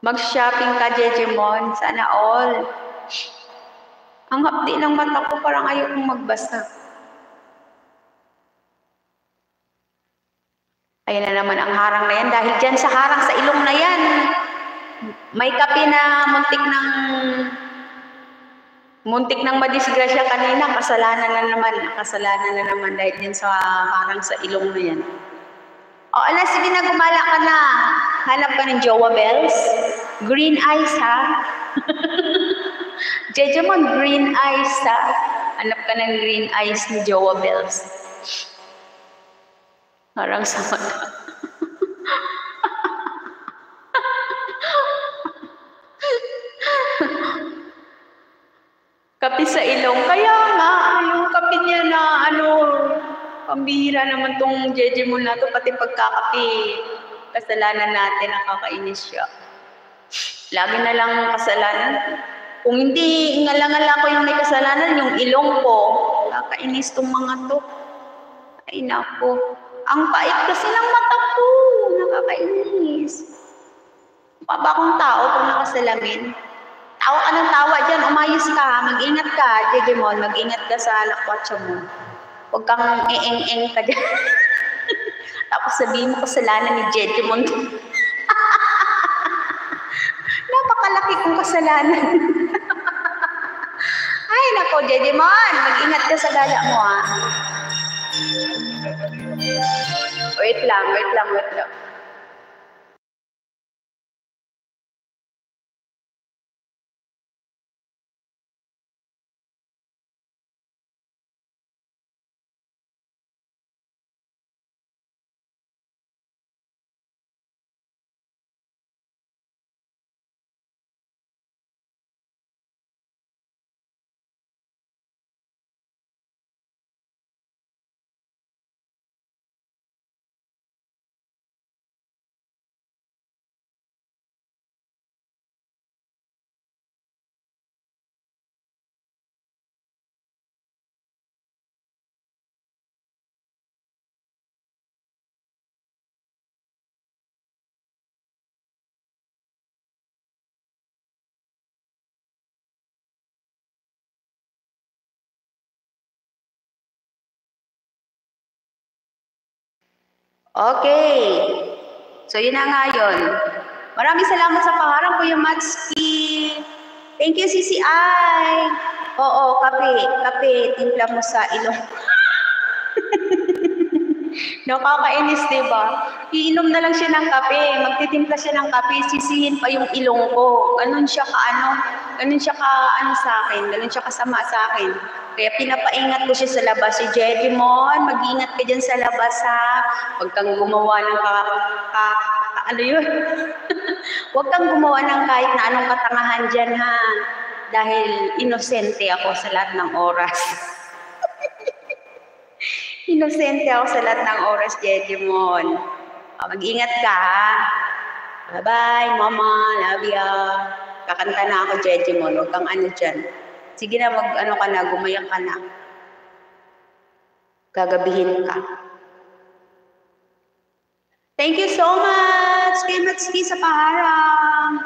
Mag-shopping ka, Jejemon. Sana all. Ang hapdi ng mata ko, parang ayokong magbasa. Ayan na naman ang harang na yan. Dahil dyan sa harang sa ilong na yan, may kape na muntik ng madisgrasya kanina. Kasalanan na naman dahil dyan sa harang sa ilong na yan. O, ala, sige na, gumala ka na. Hanap ka ng Jowa Bells. Green eyes, ha? Jejemon, green eyes, ha? Hanap ka ng green eyes ni Jowa Bells. Harang sa mata. Kape sa ilong. Kaya nga, yung kape niya na, pambihira naman tong Jejemon na to, pati pagkakape. Kasalanan natin, nakakainis siya. Lagi na lang kasalanan. Kung hindi, ngala-ngala ko yung may kasalanan, yung ilong ko. Nakakainis tong mga to. Ay, nako. Ang pait kasi ng mata ko. Nakakainis. Paba akong tao kung nakasalamin. Tawa ka ng tawa dyan, umayos ka, mag-ingat ka, Jejemon, mag-ingat ka sa lakwatsa mo. Huwag kang e-eng-eng ka dyan. Tapos sabihin mo kasalanan ni Jejemon. Napakalaki kong kasalanan. Ay, nako, Jejemon, mag-ingat ka sa gala mo, ha. Wait lang. Okay. So, yun na nga yun. Maraming salamat sa pangarang, Kuya Matski. Thank you, CCI. Oo, kape. Timpla mo sa ilong. Nakakainis, diba? Iinom na lang siya ng kape. Magtitimpla siya ng kape. Sisihin pa yung ilong ko. Ganun siya ka sa akin. Ganun siya kasama sa akin. Kaya pinapaingat ko siya sa labas. Si Jejemon, mag-ingat ka dyan sa labas, ha? Huwag kang gumawa ng Huwag kang gumawa ng kahit na anong katangahan dyan, ha? Dahil inosente ako sa lahat ng oras. Inosente ako sa lahat ng oras, Jejemon. Mag-ingat ka, ha? Bye-bye, Mama. Love ya. Kakanta na ako, Jejemon. Huwag kang dyan. Sige na, gumayak ka na. Gagabihin ka. Thank you so much kay Matski sa paharang.